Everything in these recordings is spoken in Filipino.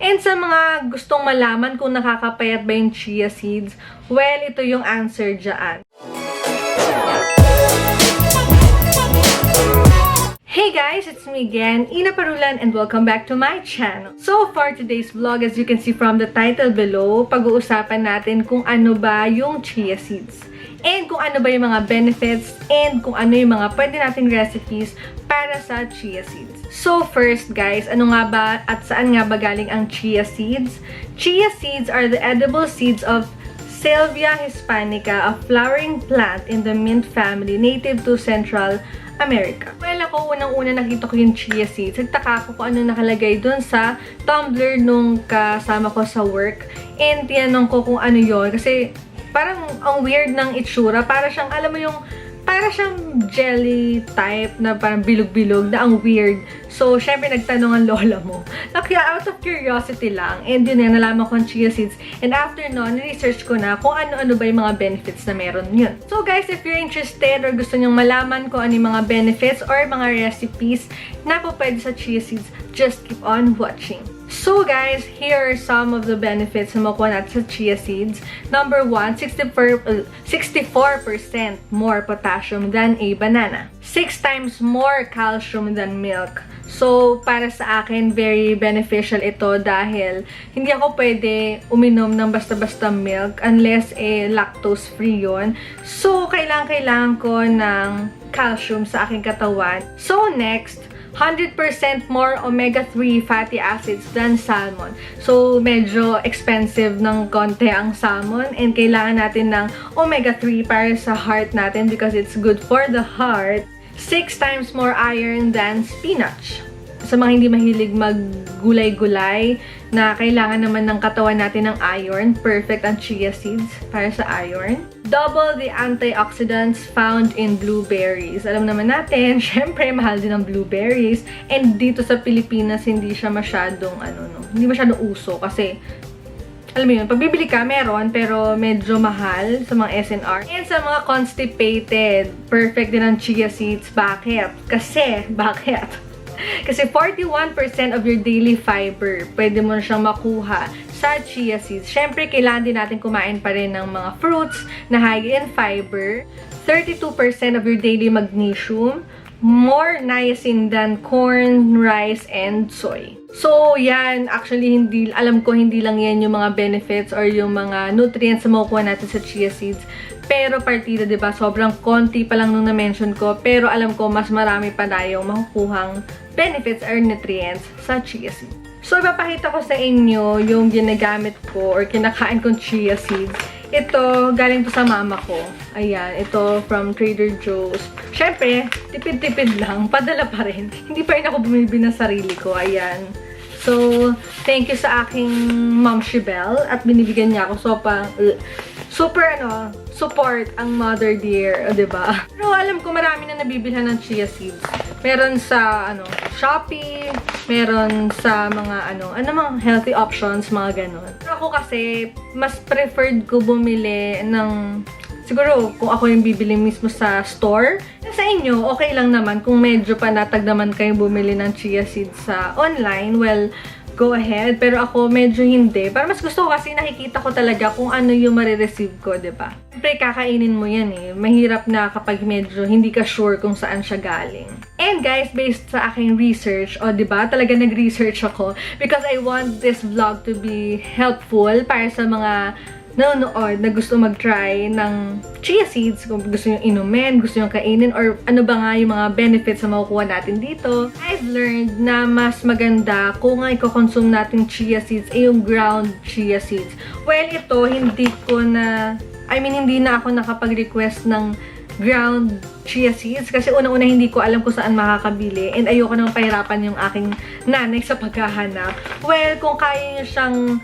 And sa mga gustong malaman kung nakakapayat ba yung chia seeds, well, ito yung answer dyan. Hey guys, it's me again, Yna Parulan, and welcome back to my channel. So for today's vlog, as you can see from the title below, pag-uusapan natin kung ano ba yung chia seeds. And kung ano ba yung mga benefits, and kung ano yung mga pwede nating recipes para sa chia seeds. So first guys, ano nga ba at saan nga ba galing ang chia seeds? Chia seeds are the edible seeds of Salvia hispanica, a flowering plant in the mint family native to Central America. Well, ako unang-una nakita ko yung chia seeds. Nagtaka ako kung ano nakalagay dun sa tumbler nung kasama ko sa work. And tinanong ko kung ano yon kasi parang ang weird ng itsura. Para siyang, alam mo yung, para siyang jelly type na parang bilog-bilog na ang weird. So, syempre nagtanong ang lola mo. Kaya out of curiosity lang. And yun na, nalaman ko ang chia seeds. And after nun, research ko na kung ano-ano ba yung mga benefits na meron yun. So guys, if you're interested or gusto nyong malaman kung ano yung mga benefits or mga recipes na po pwede sa chia seeds, just keep on watching. So guys, here are some of the benefits na makuha natin sa chia seeds. Number 1, 64% more potassium than a banana. 6 times more calcium than milk. So, para sa akin, very beneficial ito dahil hindi ako pwede uminom ng basta-basta milk unless lactose-free yun. So, kailangan ko ng calcium sa aking katawan. So, next, 100% more omega-3 fatty acids than salmon. So, medyo expensive ng konti ang salmon and kailangan natin ng omega-3 para sa heart natin because it's good for the heart. 6 times more iron than spinach. Sa mga hindi mahilig maggulay-gulay na kailangan naman ng katawan natin ng iron, perfect ang chia seeds para sa iron. Double the antioxidants found in blueberries. Alam naman natin, syempre mahal din ang blueberries. And dito sa Pilipinas, hindi siya masyadong, hindi masyadong uso kasi alam mo yun, pag bibili ka, meron, pero medyo mahal sa mga SNR. And sa mga constipated, perfect din ang chia seeds. Bakit? Kasi 41% of your daily fiber, pwede mo na siyang makuha sa chia seeds. Siyempre, kailangan din natin kumain pa rin ng mga fruits na high in fiber. 32% of your daily magnesium, more niacin than corn, rice, and soy. So, yan. Actually, alam ko hindi lang yan yung mga benefits or yung mga nutrients na makukuha natin sa chia seeds. Pero partida, diba? Sobrang konti pa lang nung na-mention ko. Pero alam ko, mas marami pa tayong makukuhang benefits or nutrients sa chia seeds. So, ipapakita ko sa inyo yung ginagamit ko or kinakain kong chia seeds. Ito, galing to sa mama ko. Ayan, ito from Trader Joe's. Syempre, tipid-tipid lang. Padala pa rin. Hindi pa rin ako bumibili ng sarili ko. Ayan. So, thank you sa aking Mom Shibel. At binibigyan niya ako support ang mother dear. Diba? Pero alam ko marami na nabibilhan ng chia seeds. Meron sa, Shopee. Meron sa mga, mga healthy options, mga ganun. Pero ako kasi, mas preferred ko bumili ng, siguro, kung ako yung bibili mismo sa store. Sa inyo, okay lang naman. Kung medyo panatag naman kayo bumili ng chia seeds sa online, well, go ahead. Pero ako, medyo hindi. Para mas gusto ko kasi nakikita ko talaga kung ano yung marireceive ko, diba? Siyempre, kakainin mo yan eh. Mahirap na kapag medyo hindi ka sure kung saan siya galing. And guys, based sa aking research, diba? Talaga nag-research ako because I want this vlog to be helpful para sa mga nanonood na gusto mag-try ng chia seeds, kung gusto nyo inumin, gusto nyo kainin, or ano ba nga yung mga benefits na makukuha natin dito. I've learned na mas maganda kung nga i-consume natin chia seeds ay yung ground chia seeds. Well, ito, hindi na ako nakapag-request ng ground chia seeds kasi unang-una hindi ko alam kung saan makakabili and ayoko nang pahirapan yung aking nanay sa paghahanap. Well, kung kaya nyo siyang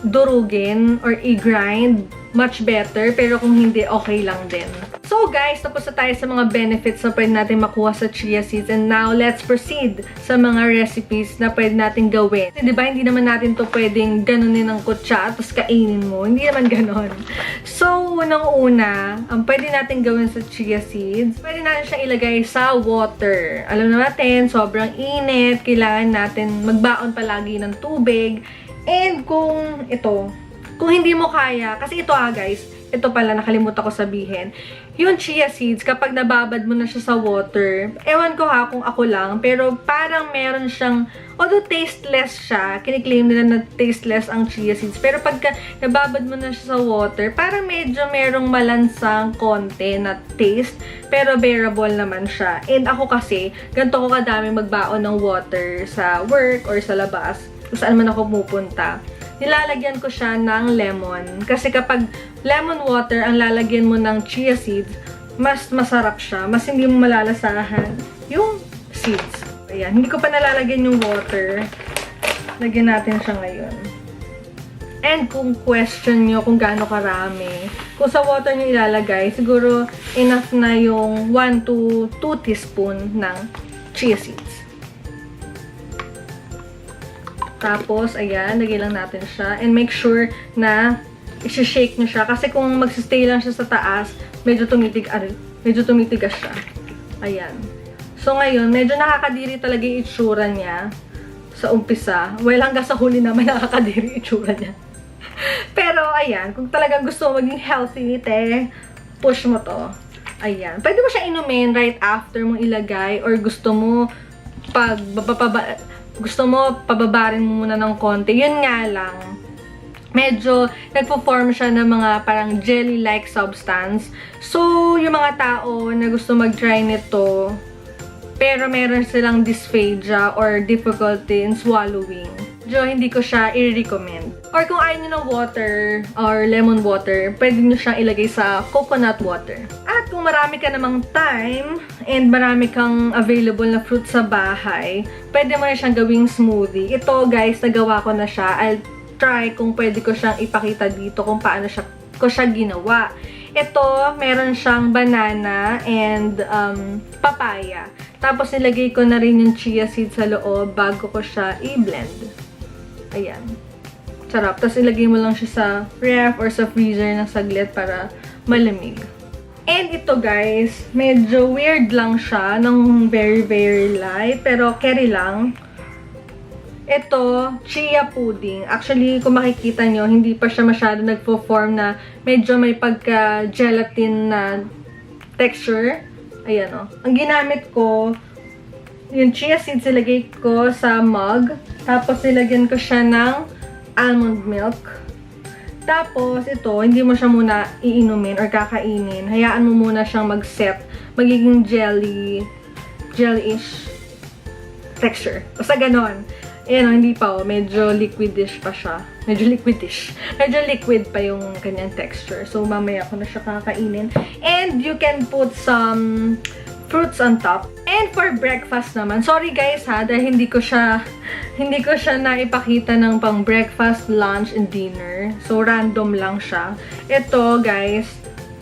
durugin or i-grind, much better. Pero kung hindi, okay lang din. So guys, tapos na tayo sa mga benefits na pwede natin makuha sa chia seeds. And now, let's proceed sa mga recipes na pwede natin gawin. Kasi diba, hindi naman natin to pwedeng ganunin ng kutsa tapos kainin mo. Hindi naman ganon. So, unang-una, ang pwede natin gawin sa chia seeds, pwede natin siyang ilagay sa water. Alam natin, sobrang init. Kailangan natin magbaon palagi ng tubig. And kung hindi mo kaya, kasi ito guys, ito pala, nakalimutan ko sabihin. Yung chia seeds, kapag nababad mo na siya sa water, ewan ko kung ako lang, pero parang meron siyang, although tasteless siya, kiniklaim nila na tasteless ang chia seeds, pero pagka nababad mo na siya sa water, parang medyo merong malansang konti na taste, pero bearable naman siya. And ako kasi, ganito ko kadami magbaon ng water sa work or sa labas, kung saan man ako pupunta. Nilalagyan ko siya ng lemon. Kasi kapag lemon water ang lalagyan mo ng chia seeds, mas masarap siya. Mas hindi mo malalasahan yung seeds. Ayan. Hindi ko pa nalalagyan yung water. Lagyan natin siya ngayon. And kung question nyo kung gaano karami, kung sa water nyo ilalagay, siguro enough na yung 1 to 2 teaspoon ng chia seeds. Tapos, ayan, lagay lang natin siya. And make sure na i-shake nyo siya. Kasi kung magsistay lang siya sa taas, medyo tumitigas siya. Ayan. So, ngayon, medyo nakakadiri talaga yung itsura niya sa umpisa. Well, hanggang sa huli naman nakakadiri yung itsura niya. Pero, ayan, kung talagang gusto mo maging healthy, push mo to. Ayan. Pwede mo siya inumin right after mo ilagay or gusto mo pababarin mo muna ng konti. Yun nga lang, medyo nagpo-form siya ng mga parang jelly-like substance. So, yung mga tao na gusto mag-try nito, pero meron silang dysphagia or difficulty in swallowing, hindi ko siya i-recommend. Or kung ayaw nyo ng water or lemon water, pwede nyo siyang ilagay sa coconut water. At kung marami ka namang time and marami kang available na fruit sa bahay, pwede mo na siyang gawing smoothie. Ito guys, nagawa ko na siya. I'll try kung pwede ko siyang ipakita dito kung paano ko siya ginawa. Ito, meron siyang banana and papaya. Tapos nilagay ko na rin yung chia seeds sa loob bago ko siya i-blend. Ayan. Sarap. Tapos ilagay mo lang siya sa ref or sa freezer ng saglit para malamig. And ito guys, medyo weird lang siya ng very, very light. Pero carry lang. Ito, chia pudding. Actually, kung makikita nyo, hindi pa siya masyado nagpo-form na medyo may pagka-gelatin na texture. Ayan o. Ang ginamit ko, yung chia seeds ilagay ko sa mug. Tapos ilagyan ko siya ng almond milk. Tapos ito, hindi mo siya muna iinumin or kakainin. Hayaan mo muna siyang mag-set. Magiging jelly-ish texture. Basta ganon. Ayan o, hindi pa o. Medyo liquidish pa siya. Medyo liquid pa yung kanyang texture. So, mamaya ko na siya kakainin. And you can put some fruits on top. And for breakfast naman, sorry guys ha, dahil hindi ko siya naipakita ng pang breakfast, lunch, and dinner. So, random lang siya. Ito guys,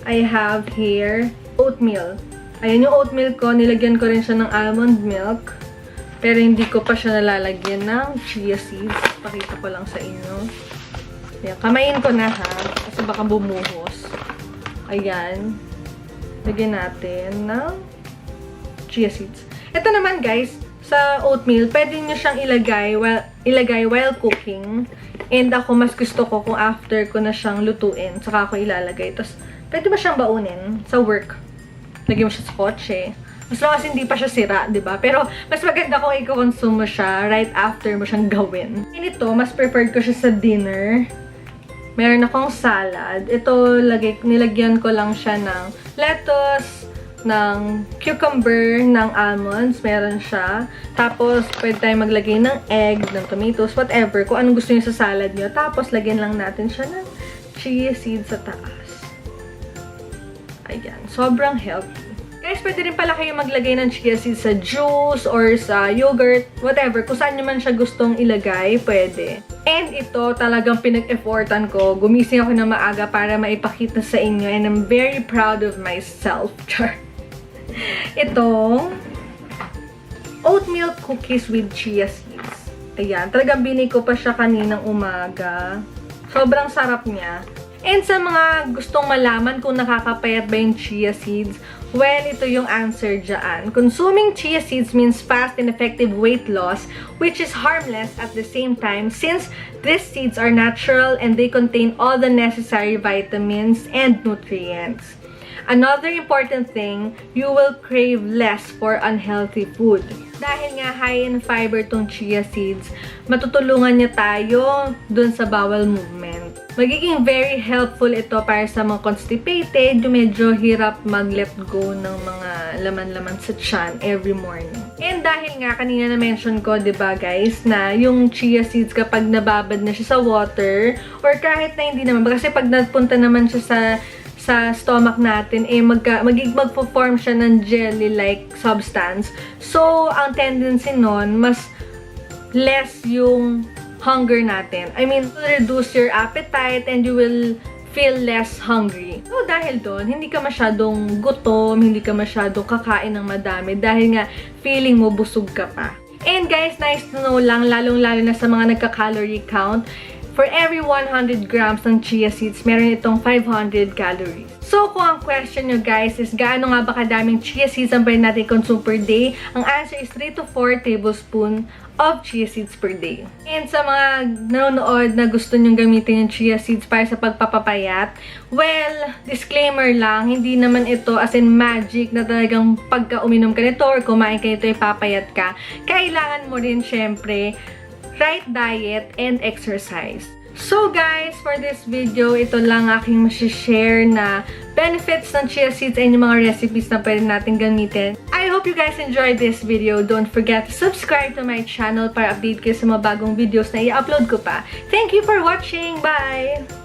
I have here oatmeal. Ayan yung oatmeal ko, nilagyan ko rin siya ng almond milk. Pero hindi ko pa siya nalalagyan ng chia seeds. Pakita ko lang sa inyo. Ayan, kamayin ko na ha, kasi baka bumuhos. Ayan. Lagyan natin ng chia seeds. Ito naman guys, sa oatmeal, pwede nyo siyang ilagay while cooking. And ako, mas gusto ko kung after ko na siyang lutuin, saka ako ilalagay. Tapos, pwede ba siyang baunin sa work? Lagyan mo siya sa kotse. Mas long as hindi pa siya sira, diba? Pero, mas maganda kung i-consume mo siya right after mo siyang gawin. And ito, mas preferred ko siya sa dinner. Meron akong salad. Ito, nilagyan ko lang siya ng lettuce, ng cucumber, ng almonds. Meron siya. Tapos, pwede tayong maglagay ng egg, ng tomatoes, whatever. Kung anong gusto niyo sa salad niyo. Tapos, lagyan lang natin siya ng chia seeds sa taas. Ayan. Sobrang healthy. Guys, pwede rin pala kayo maglagay ng chia seeds sa juice or sa yogurt, whatever. Kung saan nyo man siya gustong ilagay, pwede. And ito, talagang pinag-effortan ko. Gumising ako na maaga para maipakita sa inyo. And I'm very proud of myself. Itong oatmeal cookies with chia seeds. Ayan, talagang binay ko pa siya kaninang umaga. Sobrang sarap niya. And sa mga gustong malaman kung nakakapayat ba yung chia seeds, well, ito yung answer dyan. Consuming chia seeds means fast and effective weight loss, which is harmless at the same time since these seeds are natural and they contain all the necessary vitamins and nutrients. Another important thing, you will crave less for unhealthy food. Dahil nga high in fiber tong chia seeds, matutulungan niya tayo dun sa bowel movement. Magiging very helpful ito para sa mga constipated, yung medyo hirap mag-let go ng mga laman-laman sa tiyan every morning. And dahil nga kanina na-mention ko, diba guys, na yung chia seeds kapag nababad na siya sa water, or kahit na hindi naman, kasi pag napunta naman siya sa stomach natin, eh magpo-form siya ng jelly-like substance. So, ang tendency nun, mas less yung hunger natin. I mean, to reduce your appetite and you will feel less hungry. So, dahil doon, hindi ka masyadong gutom, hindi ka masyadong kakain ng madami dahil nga feeling mo busog ka pa. And guys, nice to know lang, lalong-lalo na sa mga nagka-calorie count, for every 100 grams ng chia seeds, meron itong 500 calories. So, kung ang question nyo guys is gaano nga ba kadaming chia seeds ang pwede natin consume per day, ang answer is 3 to 4 tablespoon of chia seeds per day. And sa mga nanonood na gusto nyong gamitin yung chia seeds para sa pagpapapayat, well, disclaimer lang, hindi naman ito as in magic na talagang pagka uminom ka nito or kumain ka nito, ipapayat ka. Kailangan mo rin syempre right diet and exercise. So guys, for this video, ito lang aking masishare na benefits ng chia seeds and yung mga recipes na pwede natin gamitin. I hope you guys enjoyed this video. Don't forget to subscribe to my channel para update kayo sa mga bagong videos na i-upload ko pa. Thank you for watching! Bye!